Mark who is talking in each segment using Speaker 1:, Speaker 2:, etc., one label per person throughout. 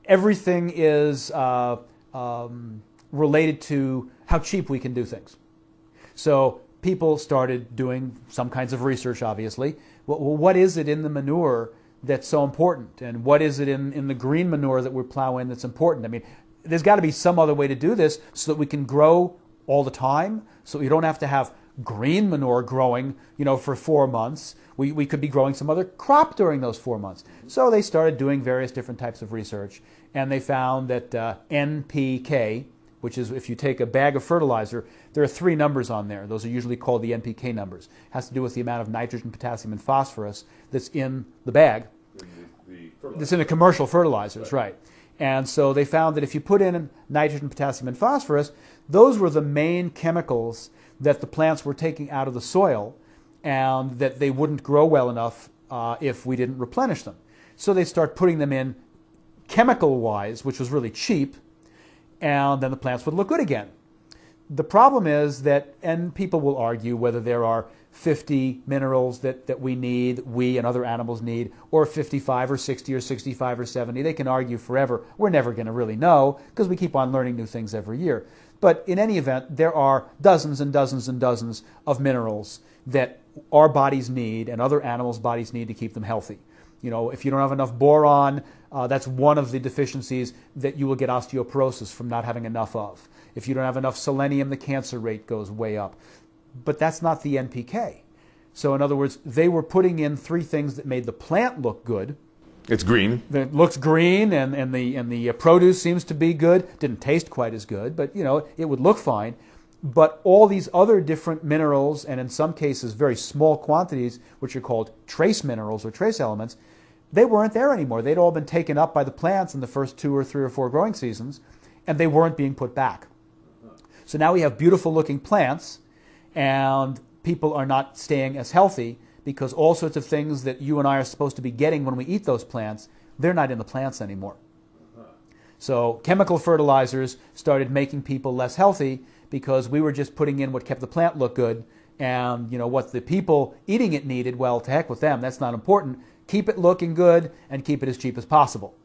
Speaker 1: everything is related to how cheap we can do things. So people started doing some kinds of research, obviously. Well, what is it in the manure that's so important? And what is it in the green manure that we plow in that's important? I mean, there's got to be some other way to do this so that we can grow all the time, so we don't have to have green manure growing, for 4 months. We could be growing some other crop during those 4 months. So they started doing various different types of research, and they found that NPK, which is if you take a bag of fertilizer, there are 3 numbers on there. Those are usually called the NPK numbers. It has to do with the amount of nitrogen, potassium, and phosphorus that's in the bag. That's in the commercial fertilizers, right. And so they found that if you put in nitrogen, potassium, and phosphorus, those were the main chemicals that the plants were taking out of the soil, and that they wouldn't grow well enough if we didn't replenish them. So they start putting them in chemical-wise, which was really cheap, and then the plants would look good again. The problem is that, and people will argue whether there are 50 minerals that we and other animals need, or 55 or 60 or 65 or 70. They can argue forever. We're never going to really know because we keep on learning new things every year. But in any event, there are dozens and dozens and dozens of minerals that our bodies need and other animals' bodies need to keep them healthy. If you don't have enough boron, that's one of the deficiencies that you will get osteoporosis from not having enough of. If you don't have enough selenium, the cancer rate goes way up. But that's not the NPK. So in other words, they were putting in 3 things that made the plant look good.
Speaker 2: It's green.
Speaker 1: It looks green, and the produce seems to be good. Didn't taste quite as good, but it would look fine. But all these other different minerals, and in some cases very small quantities, which are called trace minerals or trace elements, they weren't there anymore. They'd all been taken up by the plants in the first 2 or 3 or 4 growing seasons, and they weren't being put back. So now we have beautiful looking plants, and people are not staying as healthy because all sorts of things that you and I are supposed to be getting when we eat those plants, they're not in the plants anymore. So chemical fertilizers started making people less healthy because we were just putting in what kept the plant look good, and what the people eating it needed, well, to heck with them, that's not important. Keep it looking good and keep it as cheap as possible.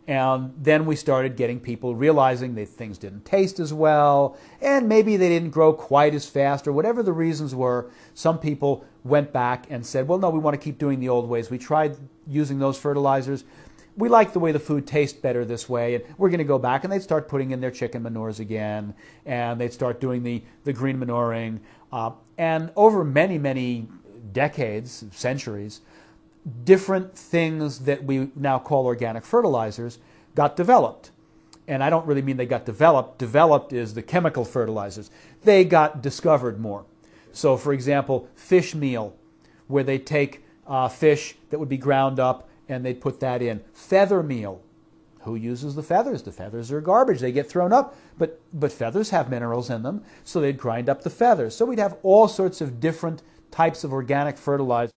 Speaker 1: And then we started getting people realizing that things didn't taste as well, and maybe they didn't grow quite as fast, or whatever the reasons were. Some people went back and said, well, no, we want to keep doing the old ways. We tried using those fertilizers. We like the way the food tastes better this way, and we're going to go back. And they'd start putting in their chicken manures again, and they'd start doing the green manuring. And over many, many decades, centuries, different things that we now call organic fertilizers got developed. And I don't really mean they got developed. Developed is the chemical fertilizers. They got discovered more. So, for example, fish meal, where they take fish that would be ground up and they'd put that in. Feather meal. Who uses the feathers? The feathers are garbage. They get thrown up. But feathers have minerals in them, so they'd grind up the feathers. So we'd have all sorts of different types of organic fertilizers.